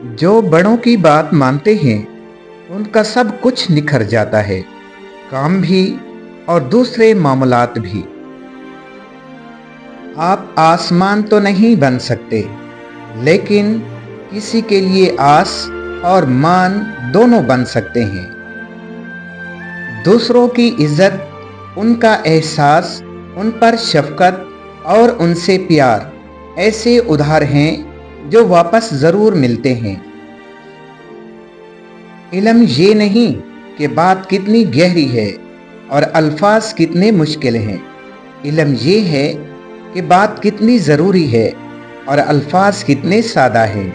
जो बड़ों की बात मानते हैं उनका सब कुछ निखर जाता है, काम भी और दूसरे मामलात भी। आप आसमान तो नहीं बन सकते, लेकिन किसी के लिए आस और मान दोनों बन सकते हैं। दूसरों की इज्जत, उनका एहसास, उन पर शफकत और उनसे प्यार ऐसे उधार हैं जो वापस ज़रूर मिलते हैं। इल्म ये नहीं कि बात कितनी गहरी है और अल्फाज कितने मुश्किल हैं। इल्म ये है कि बात कितनी ज़रूरी है और अल्फाज कितने सादा हैं।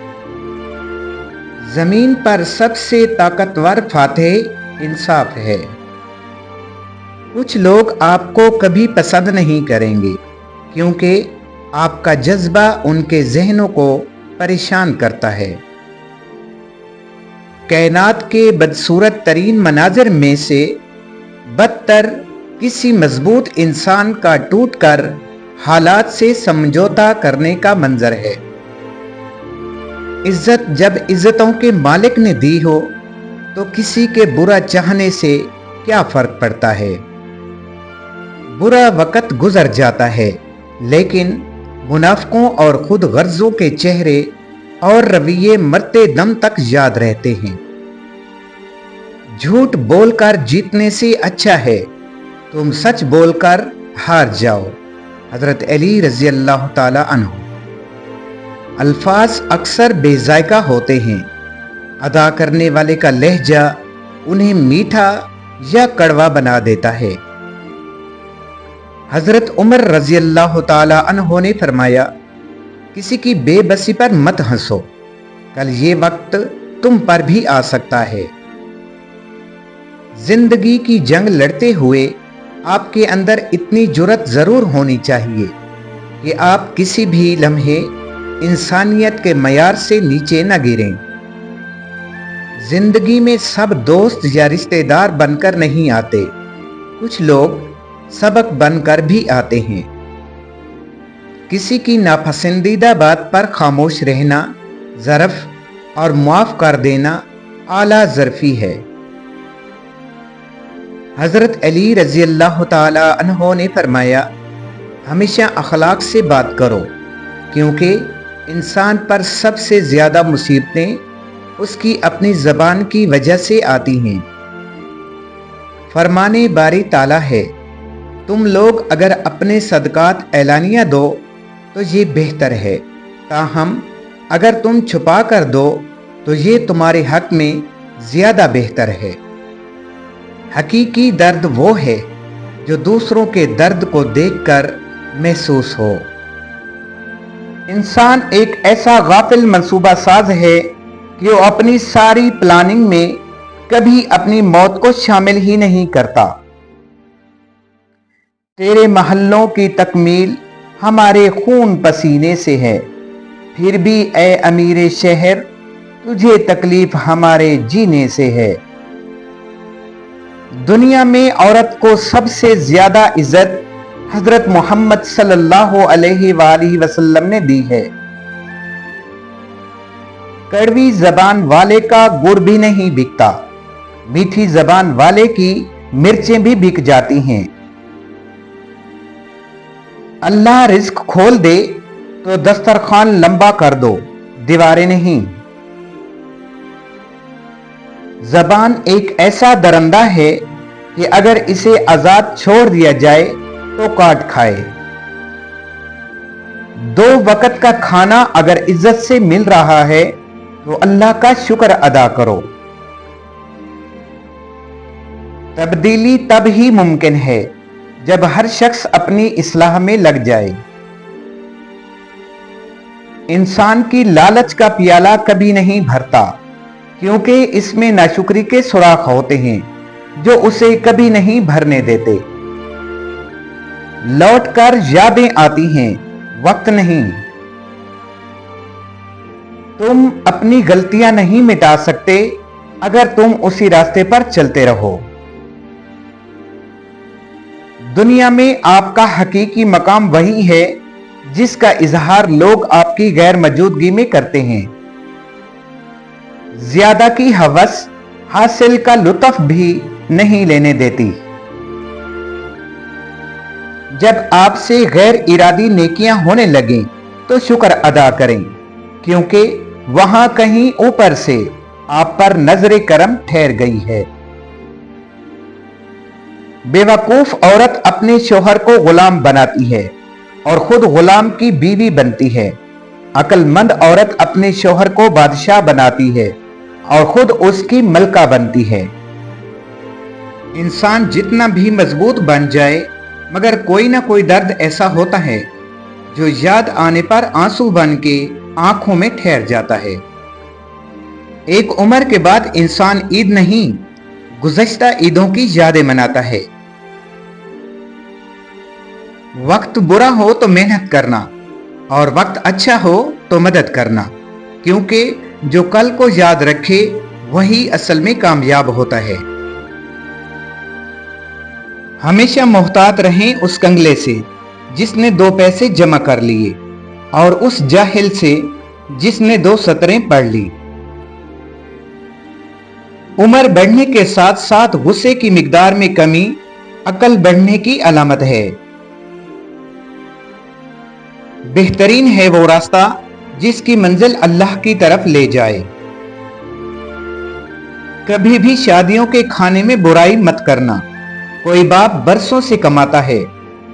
ज़मीन पर सबसे ताकतवर फातह इंसाफ है। कुछ लोग आपको कभी पसंद नहीं करेंगे क्योंकि आपका जज्बा उनके ज़हनों को परेशान करता है। कायनात के बदसूरत तरीन मनाज़र में से बदतर किसी मजबूत इंसान का टूटकर हालात से समझौता करने का मंजर है। इज्जत जब इज्जतों के मालिक ने दी हो तो किसी के बुरा चाहने से क्या फर्क पड़ता है। बुरा वक्त गुजर जाता है, लेकिन मुनाफिकों और खुद गर्जों के चेहरे और रवैये मरते दम तक याद रहते हैं। झूठ बोलकर जीतने से अच्छा है तुम सच बोलकर हार जाओ। हजरत अली रजी अल्लाह ताला अन्हु। अल्फाज अक्सर बेजायका होते हैं। अदा करने वाले का लहजा उन्हें मीठा या कड़वा बना देता है। हजरत उमर रजी अल्लाह ताला अन्हो ने फरमाया, किसी की बेबसी पर मत हंसो, कल ये वक्त तुम पर भी आ सकता है। जिंदगी की जंग लड़ते हुए आपके अंदर इतनी जुर्रत जरूर होनी चाहिए कि आप किसी भी लम्हे इंसानियत के मयार से नीचे न गिरें। जिंदगी में सब दोस्त या रिश्तेदार बनकर नहीं आते, कुछ लोग सबक बनकर भी आते हैं। किसी की नापसंदीदा बात पर खामोश रहना ज़रफ़ और माफ़ कर देना आला ज़रफ़ी है। हज़रत अली रज़ी अल्लाह ताला अन्हो ने फरमाया, हमेशा अखलाक से बात करो, क्योंकि इंसान पर सबसे ज़्यादा मुसीबतें उसकी अपनी ज़बान की वजह से आती हैं। फरमाने बारी ताला है, तुम लोग अगर अपने सदकात ऐलानिया दो तो ये बेहतर है, ताहम अगर तुम छुपा कर दो तो ये तुम्हारे हक में ज़्यादा बेहतर है। हकीकी दर्द वो है जो दूसरों के दर्द को देखकर महसूस हो। इंसान एक ऐसा गाफिल मंसूबा साज है कि वो अपनी सारी प्लानिंग में कभी अपनी मौत को शामिल ही नहीं करता। तेरे महल्लों की तकमील हमारे खून पसीने से है, फिर भी ए अमीरे शहर तुझे तकलीफ हमारे जीने से है। दुनिया में औरत को सबसे ज्यादा इज्जत हजरत मोहम्मद सल्लल्लाहु अलैहि वसल्लम ने दी है। कड़वी जबान वाले का गुड़ भी नहीं बिकता, मीठी जबान वाले की मिर्चें भी बिक जाती हैं। अल्लाह रिस्क खोल दे तो दस्तरखान लंबा कर दो, दीवारें नहीं। जबान एक ऐसा दरंदा है कि अगर इसे आजाद छोड़ दिया जाए तो काट खाए। 2 वक्त का खाना अगर इज्जत से मिल रहा है तो अल्लाह का शुक्र अदा करो। तब्दीली तब ही मुमकिन है जब हर शख्स अपनी इस्लाह में लग जाए। इंसान की लालच का पियाला कभी नहीं भरता, क्योंकि इसमें नाशुक्री के सुराख होते हैं जो उसे कभी नहीं भरने देते। लौटकर यादें आती हैं, वक्त नहीं। तुम अपनी गलतियां नहीं मिटा सकते अगर तुम उसी रास्ते पर चलते रहो। दुनिया में आपका हकीकी मकाम वही है जिसका इजहार लोग आपकी गैर मौजूदगी में करते हैं। ज्यादा की हवस हासिल का लुत्फ भी नहीं लेने देती। जब आपसे गैर इरादी नेकियां होने लगें तो शुक्र अदा करें, क्योंकि वहां कहीं ऊपर से आप पर नजरे करम ठहर गई है। बेवकूफ औरत अपने शोहर को गुलाम बनाती है और खुद गुलाम की बीवी बनती है। अक्लमंद औरत अपने शोहर को बादशाह बनाती है और खुद उसकी मलका बनती है। इंसान जितना भी मजबूत बन जाए, मगर कोई ना कोई दर्द ऐसा होता है जो याद आने पर आंसू बन के आंखों में ठहर जाता है। एक उम्र के बाद इंसान ईद नहीं, गुज़श्ता ईदों की यादें मनाता है। वक्त बुरा हो तो मेहनत करना और वक्त अच्छा हो तो मदद करना, क्योंकि जो कल को याद रखे वही असल में कामयाब होता है। हमेशा मोहतात रहें उस कंगले से जिसने 2 पैसे जमा कर लिए और उस जाहिल से जिसने 2 सतरें पढ़ ली। उम्र बढ़ने के साथ साथ गुस्से की मिकदार में कमी अकल बढ़ने की अलामत है। बेहतरीन है वो रास्ता जिसकी मंजिल अल्लाह की तरफ ले जाए। कभी भी शादियों के खाने में बुराई मत करना। कोई बाप बरसों से कमाता है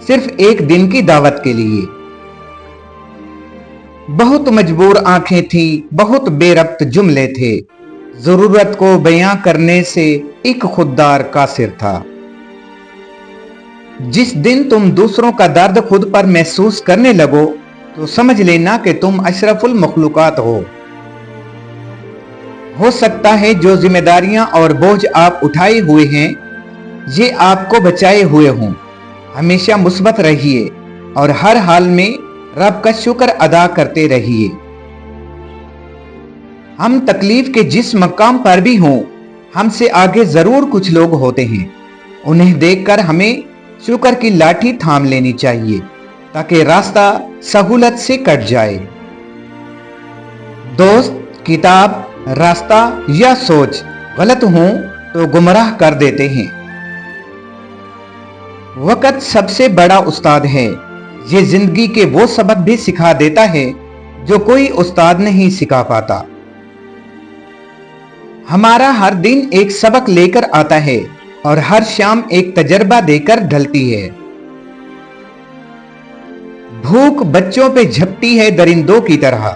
सिर्फ एक दिन की दावत के लिए। बहुत मजबूर आंखें थी, बहुत बेरब्त जुमले थे, जरूरत को बयां करने से एक खुददार कासिर था। जिस दिन तुम दूसरों का दर्द खुद पर महसूस करने लगो तो समझ लेना कि तुम अशरफुल मखलूकात हो सकता है जो जिम्मेदारियां और बोझ आप उठाए हुए हैं ये आपको बचाए हुए हों। हमेशा मुस्बत रहिए और हर हाल में रब का शुक्र अदा करते रहिए। हम तकलीफ के जिस मकाम पर भी हों, हमसे आगे जरूर कुछ लोग होते हैं। उन्हें देखकर हमें शुक्र की लाठी थाम लेनी चाहिए ताकि रास्ता सहूलत से कट जाए। दोस्त, किताब, रास्ता या सोच गलत हों तो गुमराह कर देते हैं। वक्त सबसे बड़ा उस्ताद है। ये जिंदगी के वो सबक भी सिखा देता है जो कोई उस्ताद नहीं सिखा पाता। हमारा हर दिन एक सबक लेकर आता है और हर शाम एक तजर्बा देकर ढलती है। भूख बच्चों पे झपटी है दरिंदों की तरह।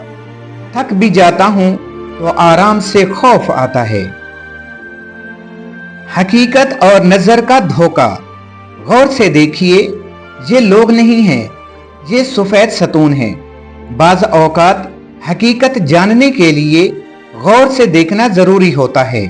थक भी जाता हूं तो आराम से खौफ आता है। हकीकत और नजर का धोखा। गौर से देखिए, ये लोग नहीं हैं, ये सफेद सतून हैं। बाज़ औकात हकीकत जानने के लिए गौर से देखना जरूरी होता है।